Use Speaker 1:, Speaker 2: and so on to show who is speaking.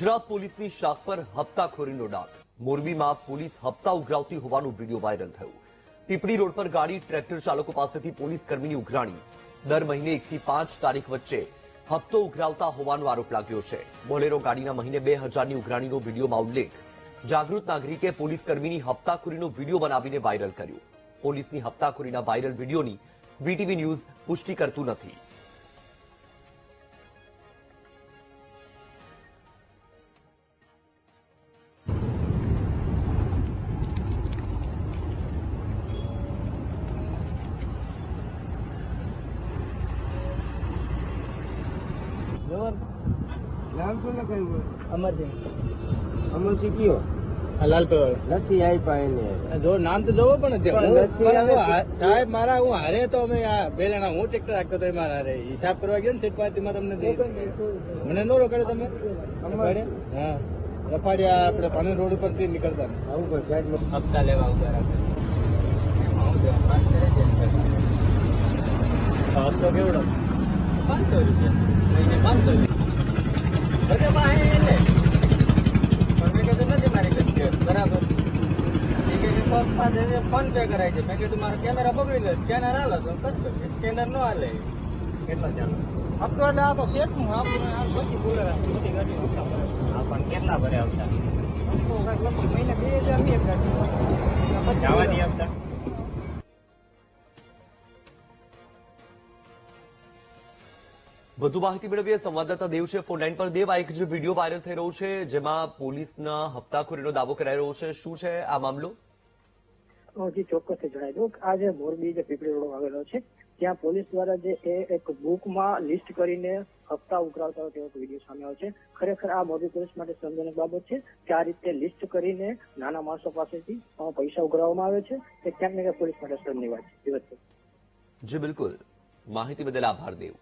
Speaker 1: ગુજરાત પોલીસની શાખ પર હપ્તાખોરીનો ડાગ. મોરબીમાં પોલીસ હપ્તા ઉઘરાવતી હોવાનો વિડીયો વાયરલ થયો. પીપળી રોડ પર ગાડી ટ્રેક્ટર ચાલકો પાસેથી પોલીસ કર્મીની ઉઘરાણી. દર મહિને 1 થી 5 તારીખ વચ્ચે હપ્તો ઉઘરાવતા હોવાનો આરોપ લાગ્યો છે. બોલેરો ગાડીના મહિને 2000ની ઉઘરાણીનો વિડીયોમાં ઉલ્લેખ. જાગૃત નાગરિકે પોલીસ કર્મીની હપ્તાખોરીનો વિડીયો બનાવીને વાયરલ કર્યો. પોલીસની હપ્તાખોરીના વાયરલ વિડીયોની વીટીવી ન્યૂઝ પુષ્ટિ કરતું નથી.
Speaker 2: નામ શું લખાયું?
Speaker 3: અમરસિંહ
Speaker 2: અમરસિંહ કયો?
Speaker 3: લાલ પેવાળ
Speaker 2: નથી આપ્યા એને.
Speaker 3: જો નામ તો જોવો પણ
Speaker 2: સાહેબ
Speaker 3: મારા હું હારે તો અમે બે જણા હું ટ્રેક્ટર રાખતો હતો મારા હારે હિસાબ કરવા ગયો ને સીટ પાર્ટીમાં તમને મને નો રોકાડ્યો તમે હા રફાડિયા આપણે પાણી રોડ ઉપર થી નીકળતા
Speaker 2: આવું કોઈ સાહેબ
Speaker 3: હપ્તા લેવા ઉભા રાખે હપ્તો કેવડો 500 રૂપિયા 500 બરાબર ફોન પે કરાય છે. મેં કીધું મારો કેમેરા પકડી લે સ્કેનર હાલો તો સ્કેનર નો હાલે કેટલા ચાલો હપ્તો એટલે આ તો સેટનું પછી બોલે બધી ગાડી હપ્તા ભરે પણ કેટલા ભરે હપ્તા મહિને 2000 ની જવાની હપ્તા.
Speaker 1: વધુ માહિતી મેળવીએ સંવાદદાતા દેવ છે ફોન લાઈન પર. દેવ, આ એક જે વિડીયો વાયરલ થઈ રહ્યો છે જેમાં પોલીસના હપ્તાખોરીનો દાવો કરાઈ રહ્યો છે, શું છે આ મામલો?
Speaker 4: જી ચોક્કસથી જણાવી દઉં કે આ જે મોરબી જે પીપળી રોડ આવેલો છે ત્યાં પોલીસ દ્વારા જે એક બુકમાં લિસ્ટ કરીને હપ્તા ઉઘરાવતા હોય તેવો વિડીયો સામે આવ્યો છે. ખરેખર આ મોરબી પોલીસ માટે સંજનક બાબત છે કે આ રીતે લિસ્ટ કરીને નાના માણસો પાસેથી પૈસા ઉઘરાવવામાં આવે છે તે ક્યાંક ને ક્યાંક પોલીસ માટે શરમની વાત છે.
Speaker 1: જી બિલકુલ, માહિતી બદલ આભાર દેવ.